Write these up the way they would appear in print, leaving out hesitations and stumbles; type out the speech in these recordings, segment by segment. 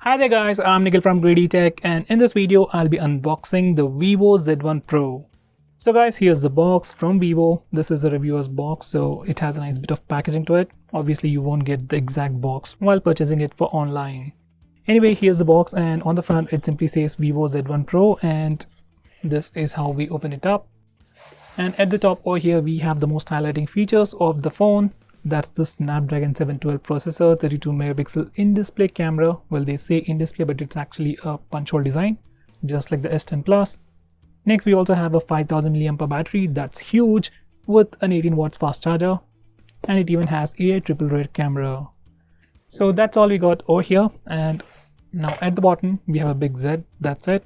Hi there guys, I'm Nikhil from Greedy Tech, and in this video I'll be unboxing the Vivo Z1 Pro. So guys, here's the box from Vivo. This is a reviewer's box, so it has a nice bit of packaging to it. Obviously you won't get the exact box while purchasing it for online. Anyway, here's the box, and on the front it simply says Vivo Z1 Pro, and this is how we open it up. And at the top over here we have the most highlighting features of the phone. That's the Snapdragon 712 processor, 32 megapixel in-display camera. Well, they say in-display, but it's actually a punch hole design, just like the S10 Plus. Next, we also have a 5000 mAh battery. That's huge, with an 18 watts fast charger, and it even has AI triple rear camera. So that's all we got over here. And now at the bottom we have a big Z. That's it,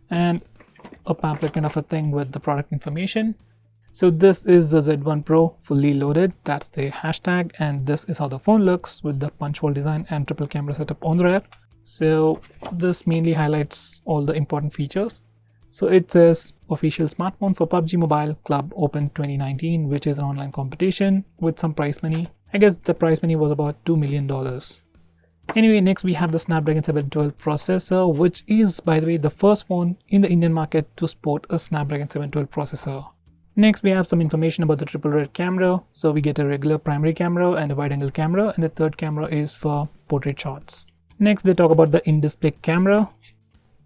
and a pamphlet kind of a thing with the product information. So this is the Z1 Pro fully loaded. That's the hashtag, and this is how the phone looks with the punch hole design and triple camera setup on the rear. So this mainly highlights all the important features. So it says official smartphone for PUBG Mobile Club Open 2019, which is an online competition with some prize money. I guess the prize money was about $2 million. Anyway, next we have the Snapdragon 712 processor, which is, by the way, the first phone in the Indian market to sport a Snapdragon 712 processor. Next, we have some information about the triple rear camera. So we get a regular primary camera and a wide angle camera, and the third camera is for portrait shots. Next, they talk about the in-display camera.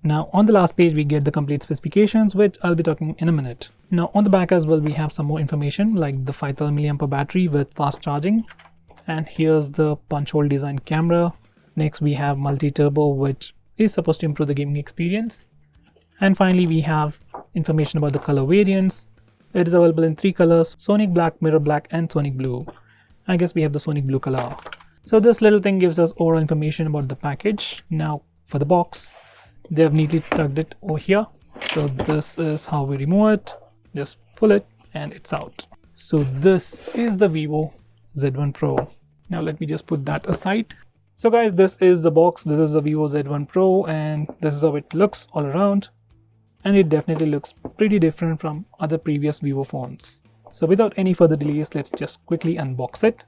Now on the last page we get the complete specifications, which I'll be talking in a minute. Now on the back as well we have some more information, like the 5000 mAh battery with fast charging, and here's the punch hole design camera. Next we have multi-turbo, which is supposed to improve the gaming experience. And finally we have information about the color variants. It is available in 3 colors: Sonic Black, Mirror Black, and Sonic Blue. I guess we have the Sonic Blue color. So this little thing gives us overall information about the package. Now for the box, they have neatly tucked it over here. So this is how we remove it. Just pull it and it's out. So this is the Vivo Z1 Pro. Now let me just put that aside. So guys, this is the box. This is the Vivo Z1 Pro, and this is how it looks all around. And it definitely looks pretty different from other previous Vivo phones. So without any further delays, let's just quickly unbox it.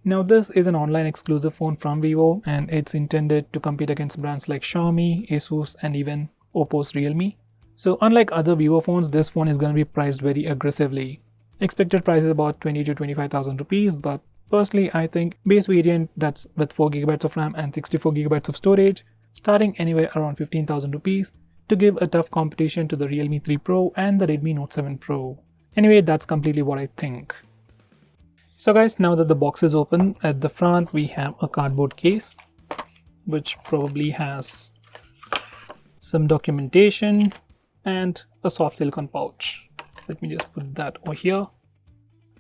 Now this is an online exclusive phone from Vivo, and it's intended to compete against brands like Xiaomi, Asus, and even Oppo's Realme. So unlike other Vivo phones, this phone is going to be priced very aggressively. Expected price is about 20 to 25,000 rupees, but personally I think base variant that's with 4GB of RAM and 64GB of storage, starting anywhere around 15,000 rupees, to give a tough competition to the Realme 3 Pro and the Redmi Note 7 Pro. Anyway, that's completely what I think. So guys, now that the box is open, at the front we have a cardboard case, which probably has some documentation and a soft silicone pouch. Let me just put that over here.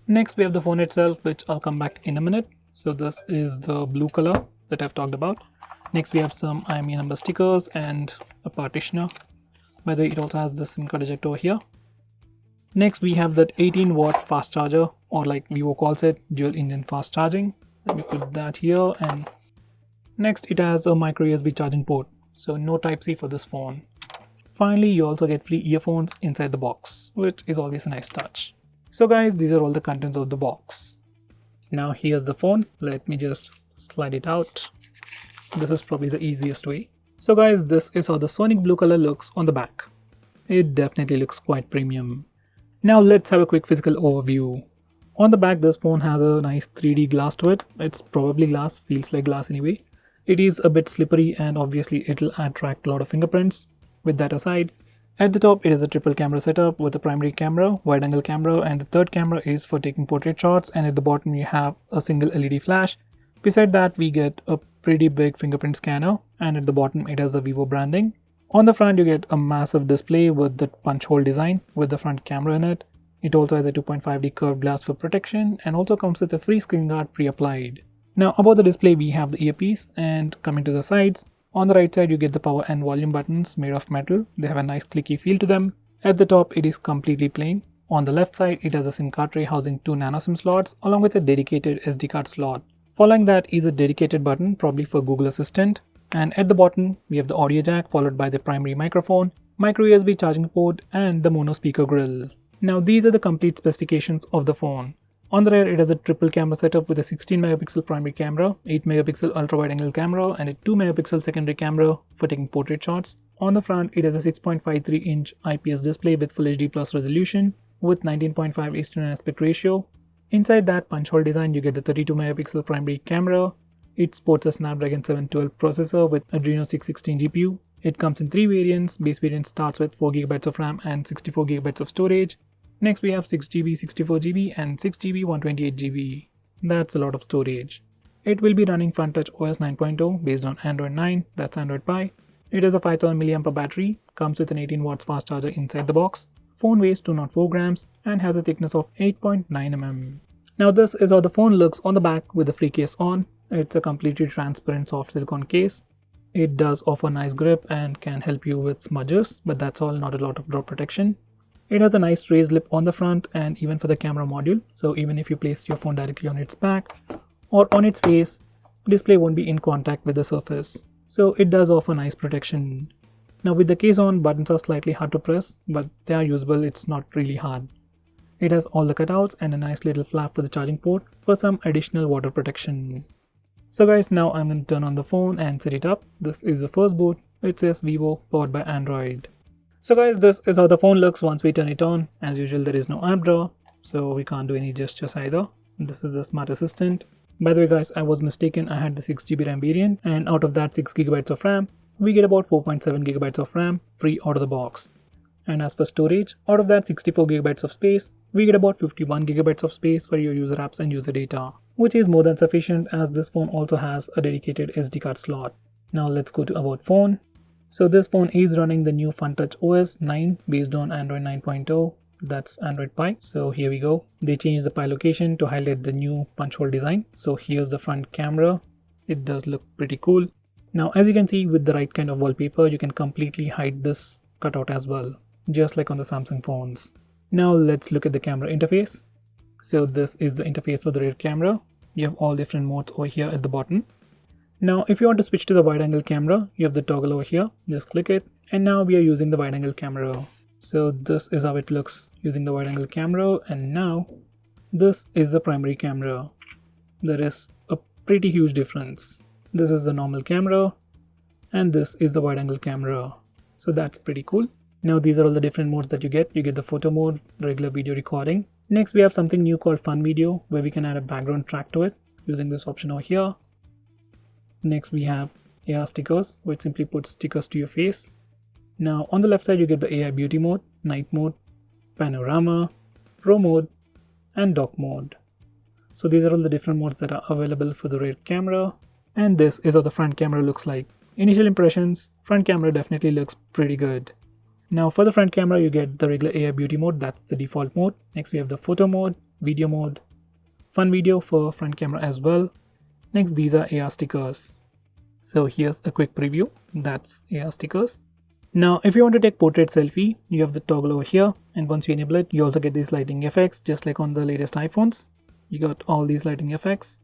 Next we have the phone itself, which I'll come back in a minute. So this is the blue color that I've talked about. Next we have some IMEI number stickers and a partitioner. By the way, it also has the SIM card ejector over here. Next we have that 18 watt fast charger, or like Vivo calls it, dual engine fast charging. Let me put that here. And next it has a micro USB charging port, so no Type-C for this phone. Finally, you also get free earphones inside the box, which is always a nice touch. So guys, these are all the contents of the box. Now here's the phone. Let me just slide it out. This is probably the easiest way. So guys, this is how the Sonic Blue color looks on the back. It definitely looks quite premium. Now let's have a quick physical overview. On the back, this phone has a nice 3D glass to it. It's probably glass, feels like glass anyway. It is a bit slippery, and obviously it'll attract a lot of fingerprints. With that aside, at the top it is a triple camera setup with a primary camera, wide angle camera, and the third camera is for taking portrait shots, and at the bottom you have a single LED flash. Beside that we get a pretty big fingerprint scanner, and at the bottom it has the Vivo branding. On the front you get a massive display with the punch hole design with the front camera in it. It also has a 2.5D curved glass for protection, and also comes with a free screen guard pre-applied. Now about the display, we have the earpiece, and coming to the sides, on the right side you get the power and volume buttons made of metal. They have a nice clicky feel to them. At the top it is completely plain. On the left side it has a SIM card tray housing 2 nano SIM slots along with a dedicated SD card slot. Following that is a dedicated button, probably for Google Assistant. And at the bottom we have the audio jack, followed by the primary microphone, micro USB charging port, and the mono speaker grill. Now these are the complete specifications of the phone. On the rear, it has a triple camera setup with a 16 megapixel primary camera, 8 megapixel ultra wide angle camera, and a 2 megapixel secondary camera for taking portrait shots. On the front, it has a 6.53 inch IPS display with Full HD Plus resolution with 19.5:9 aspect ratio. Inside that punch hole design, you get the 32 megapixel primary camera. It sports a Snapdragon 712 processor with Adreno 616 GPU. It comes in 3 variants. Base variant starts with 4GB of RAM and 64GB of storage. Next we have 6GB, 64GB and 6GB, 128GB. That's a lot of storage. It will be running FunTouch OS 9.0 based on Android 9, that's Android Pie. It has a 5000 mAh battery, comes with an 18 watts fast charger inside the box. Phone weighs 204 grams and has a thickness of 8.9 mm. Now this is how the phone looks on the back with the free case on. It's a completely transparent soft silicone case. It does offer nice grip and can help you with smudges, but that's all, not a lot of drop protection. It has a nice raised lip on the front and even for the camera module, so even if you place your phone directly on its back or on its face, display won't be in contact with the surface. So it does offer nice protection. Now with the case on, buttons are slightly hard to press, but they are usable, it's not really hard. It has all the cutouts and a nice little flap for the charging port for some additional water protection. So guys, now I'm going to turn on the phone and set it up. This is the first boot. It says Vivo powered by Android. So guys, this is how the phone looks once we turn it on. As usual, there is no app drawer, so we can't do any gestures either. This is the Smart Assistant. By the way guys, I was mistaken, I had the 6GB RAM variant, and out of that 6GB of RAM, we get about 4.7GB of RAM free out of the box. And as for storage, out of that 64GB of space, we get about 51GB of space for your user apps and user data, which is more than sufficient as this phone also has a dedicated SD card slot. Now let's go to About Phone. So this phone is running the new FunTouch OS 9 based on Android 9.0, that's Android Pie. So here we go. They changed the Pie location to highlight the new punch hole design. So here's the front camera. It does look pretty cool. Now as you can see, with the right kind of wallpaper, you can completely hide this cutout as well, just like on the Samsung phones. Now let's look at the camera interface. So this is the interface for the rear camera. You have all different modes over here at the bottom. Now if you want to switch to the wide angle camera, you have the toggle over here, just click it, and now we are using the wide angle camera. So this is how it looks using the wide angle camera, and now this is the primary camera. There is a pretty huge difference. This is the normal camera and this is the wide angle camera. So that's pretty cool. Now these are all the different modes that you get. You get the photo mode, regular video recording. Next we have something new called Fun Video, where we can add a background track to it using this option over here. Next we have AR stickers, which simply puts stickers to your face. Now on the left side you get the AI beauty mode, night mode, panorama, pro mode and dock mode. So these are all the different modes that are available for the rear camera, and this is how the front camera looks like. Initial impressions, front camera definitely looks pretty good. Now for the front camera you get the regular AI beauty mode, that's the default mode. Next we have the photo mode, video mode, fun video for front camera as well. Next these are AR stickers. So here's a quick preview, that's AR stickers. Now if you want to take portrait selfie, you have the toggle over here, and once you enable it you also get these lighting effects just like on the latest iPhones. You got all these lighting effects.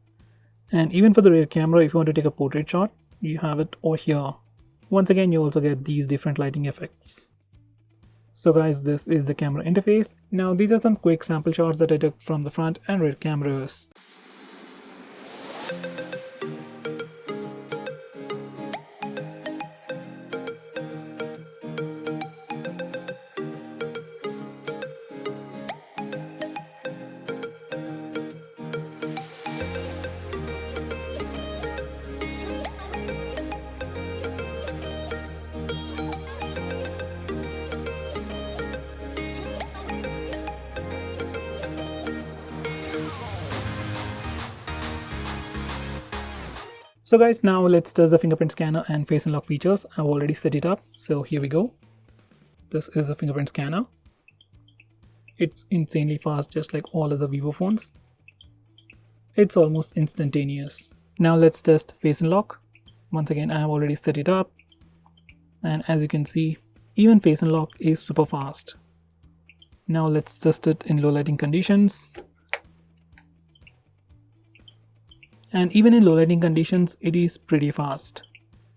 And even for the rear camera, if you want to take a portrait shot, you have it over here. Once again you also get these different lighting effects. So guys, this is the camera interface. Now these are some quick sample shots that I took from the front and rear cameras. So guys, now let's test the fingerprint scanner and face unlock features. I've already set it up, so here we go. This is a fingerprint scanner. It's insanely fast, just like all other Vivo phones. It's almost instantaneous. Now let's test face unlock. Once again, I have already set it up, and as you can see, even face unlock is super fast. Now let's test it in low lighting conditions. And even in low lighting conditions, it is pretty fast.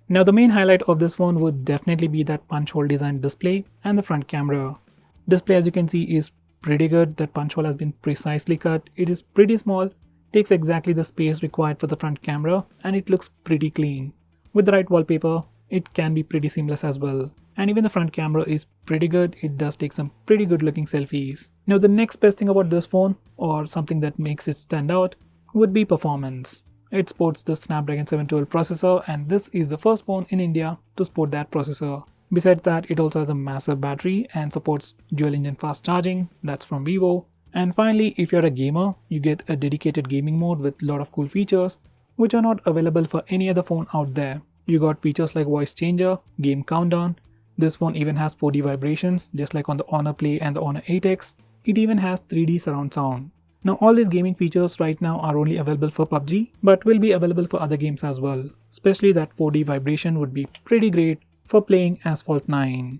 Now the main highlight of this phone would definitely be that punch hole design display and the front camera. Display, as you can see, is pretty good. That punch hole has been precisely cut. It is pretty small, takes exactly the space required for the front camera, and it looks pretty clean. With the right wallpaper, it can be pretty seamless as well. And even the front camera is pretty good. It does take some pretty good looking selfies. Now the next best thing about this phone, or something that makes it stand out, would be performance. It sports the Snapdragon 712 processor, and this is the first phone in India to sport that processor. Besides that, it also has a massive battery and supports dual engine fast charging. That's from Vivo. And finally, if you're a gamer, you get a dedicated gaming mode with a lot of cool features which are not available for any other phone out there. You got features like voice changer, game countdown. This phone even has 4D vibrations just like on the Honor Play and the Honor 8X. It even has 3D surround sound. Now all these gaming features right now are only available for PUBG, but will be available for other games as well. Especially that 4D vibration would be pretty great for playing Asphalt 9.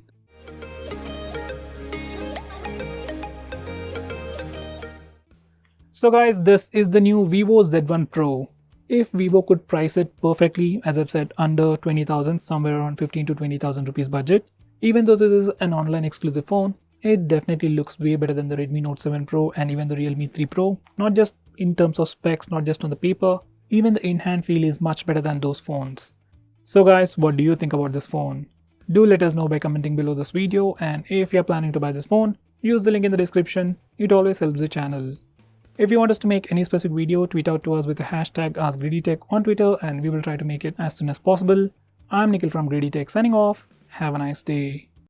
So guys, this is the new Vivo Z1 Pro. If Vivo could price it perfectly, as I've said, under 20,000, somewhere around 15 to 20,000 rupees budget, even though this is an online exclusive phone, it definitely looks way better than the Redmi Note 7 Pro and even the Realme 3 Pro. Not just in terms of specs, not just on the paper, even the in-hand feel is much better than those phones. So guys, what do you think about this phone? Do let us know by commenting below this video, and if you're planning to buy this phone, use the link in the description. It always helps the channel. If you want us to make any specific video, tweet out to us with the hashtag AskGreedyTech on Twitter and we will try to make it as soon as possible. I'm Nikhil from Greedy Tech signing off. Have a nice day.